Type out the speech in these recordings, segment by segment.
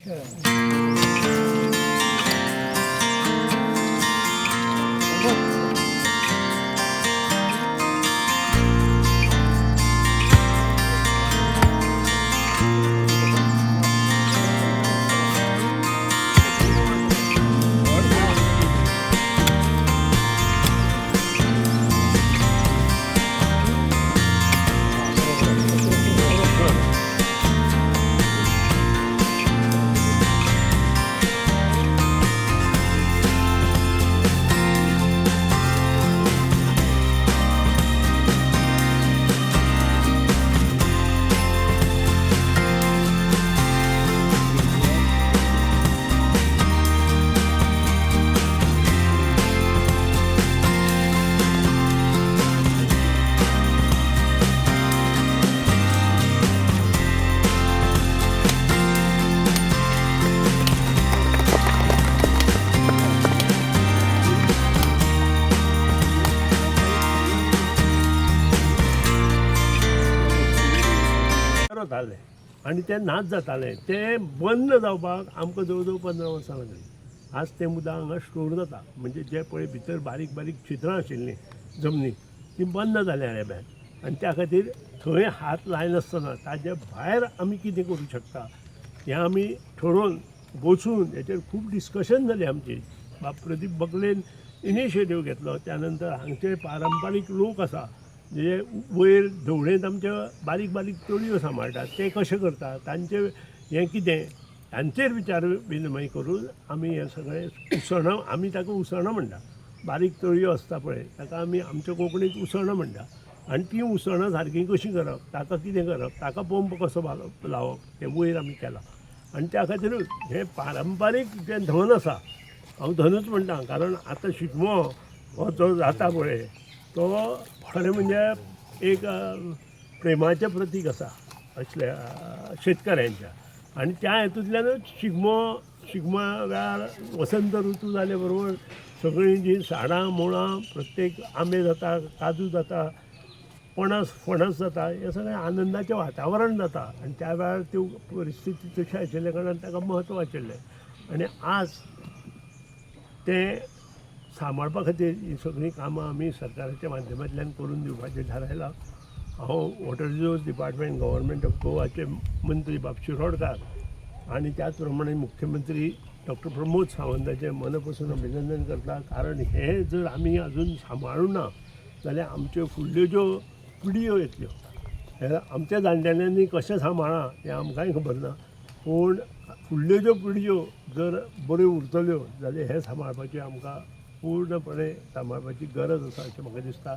जाताले आनी ते नाच जाताले ते बंद जावपाक आमकां जवळ जवळ 15 वर्सां लागली. आज ते मुद्दा हांगा स्टोर जाता, म्हणजे जे पळय भितर बारीक बारीक छिद्रां आशिल्लीं जमनीक ती बंद जाल्या रेब्यान, आनी त्या खातीर थंय हात लायनासतना ताजे भायर आमी कितें करूं शकता हें आमी ठरोवन बसून हेचेर खूब डिस्कशन जाली आमची. प्रदीप बकलेन इनिशिएटीव घेतलो. त्यानंतर हांगचे पारंपारीक लोक आसा जे वयर धवळेंत आमचे बारीक बारीक तळयो सांबाळटात, ते कशें करतात, तांचे हें कितें, तांचेर विचार विनिमय करून आमी हें सगळें उसणं, आमी ताका उसणं म्हणटा, बारीक तळयो आसता पळय ताका आमी आमच्या कोंकणींत उसणं म्हणटा. आनी ती उसणं सारकी कशी करप, ताका कितें करप, ताका पंप कसो लावप, हें वयर आमी केलां. आनी त्या खातीरूच हें पारंपारीक जें धन आसा, हांव धनूच म्हणटा, कारण आतां शिगमो हो जो जाता पळय तो खरें म्हणजे एक प्रेमाचें प्रतीक आसा असल्या शेतकऱ्यांच्या. आनी त्या हेतूंतल्यानूच शिगमा वेळार वसंत ऋतू जाले बरोबर सगळीं जीं झाडां मुळां, प्रत्येक आंबे जाता, काजू जाता, फणस जाता, हें सगळें आनंदाचें वातावरण जाता. आनी त्या वेळार त्यो परिस्थिती तशी आशिल्ल्या कारणान ताका म्हत्व आशिल्लें. आनी आज तें सांबाळपा खातीर ही सगळीं कामां आमी सरकाराच्या माध्यमांतल्यान करून दिवपाचें थारायलां. हांव water resource department government of गोवाचे मंत्री बाब शिरोडकार आनी त्याच प्रमाणे मुख्यमंत्री डॉक्टर प्रमोद सावंताचें मनपसून अभिनंदन करता. कारण हे जर आमी अजून सांबाळूं ना जाल्यार आमच्यो फुडल्यो ज्यो पिढयो येतल्यो हे आमच्या जाणटेल्यांनी कशें सांबाळ्ळां हें आमकांय खबर ना, पूण फुडल्यो ज्यो पिढयो जर बऱ्यो उरतल्यो जाल्यार हें सांबाळपाची आमकां पूर्णपणे सांबाळपाची गरज आसा अशें म्हाका दिसता.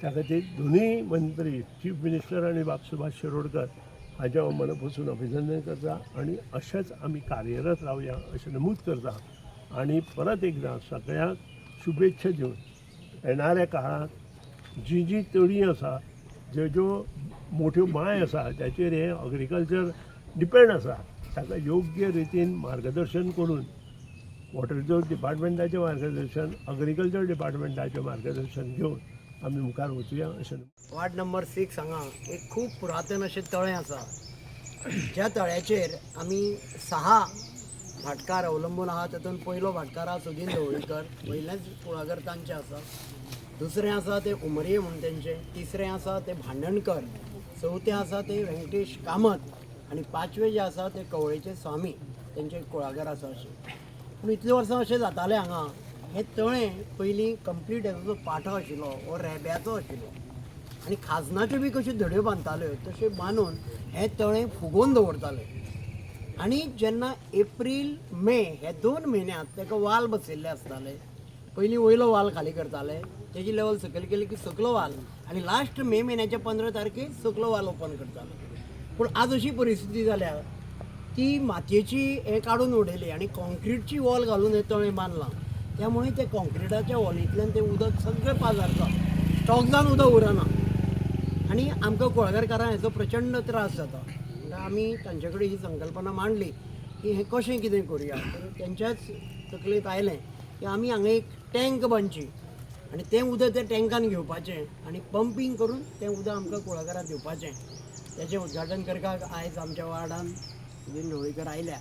त्या खातीर दोनूय मंत्री चीफ मिनिस्टर आनी बाब सुभाष शिरोडकर हाचें हांव मनपसून अभिनंदन करता. आनी अशेंच आमी कार्यरत रावया अशें नमूद करता. आनी परत एकदां सगळ्यांक शुभेच्छा दिवन येणाऱ्या काळांत जी तळी आसा, ज्यो मोठ्यो बांय आसा त्याचेर हें एग्रीकल्चर डिपेंड आसा, ताका योग्य रितीन मार्गदर्शन करून वॉटर रिसोर्स डिपार्टमेंटाचें मार्गदर्शन, एग्रीकल्चर डिपार्टमेंटाचें मार्गदर्शन घेवन आमी मुखार वचुया अशें. वार्ड नंबर 6 हांगा एक खूब पुरातन अशें तळें आसा, ज्या तळ्याचेर आमी 6 भाटकार अवलंबून आहा. तातूंत पयलो भाटकार आहा सुदीन ढवळीकर, वयलेच कुळागर तांचें आसा. दुसरें आसा ते उमरये म्हणून तेंचें, तिसरें आसा ते भांडणकर, चवथें आसा ते व्यंकटेश कामत आनी 5वें जे आसा ते कवळेचे स्वामी, तेंचे कुळागर आसा अशें. पूण इतलीं वर्सां अशें जातालें हांगा हें तळें पयलीं कंप्लीट हेजो पाठो आशिल्लो हो रेब्याचो आशिल्लो आनी खाजनाच्यो बी कश्यो धड्यो बांदताल्यो तशें बांदून हें तळें फुगोवन दवरताले. आनी जेन्ना एप्रील मे हे 2 म्हयन्यांत ताका वाल बसयल्ले आसताले. पयलीं वयलो वाल खाली करताले, तेजी लेवल सकयल केली की सकलो वाल, आनी लास्ट मे म्हयन्याच्या 15 तारखेक सकलो वाल ओपन करताले. पूण आज अशी परिस्थिती जाल्या ती मातयेची हें काडून उडयली आनी कॉन्क्रीटची वॉल घालून हें तळें बांदलां. त्यामुळे ते कॉन्क्रिटाच्या वॉलींतल्यान तें उदक सगळें पाजारता, स्टॉक जावन उदक उरना आनी आमकां कुळागरकारांक हेचो प्रचंड त्रास जाता. आमी तांचे कडेन ही संकल्पना मांडली की हें कशें कितें करुया. तर तेंच्याच तकलेंत आयलें की आमी हांगा एक टँक बांदची आनी तें उदक त्या टँकान घेवपाचें आनी पंपींग करून तें उदक आमकां कुळागराक दिवपाचें. तेचें उद्घाटन करपाक आयज आमच्या वार्डान सुदीन ढवळीकर आयल्या.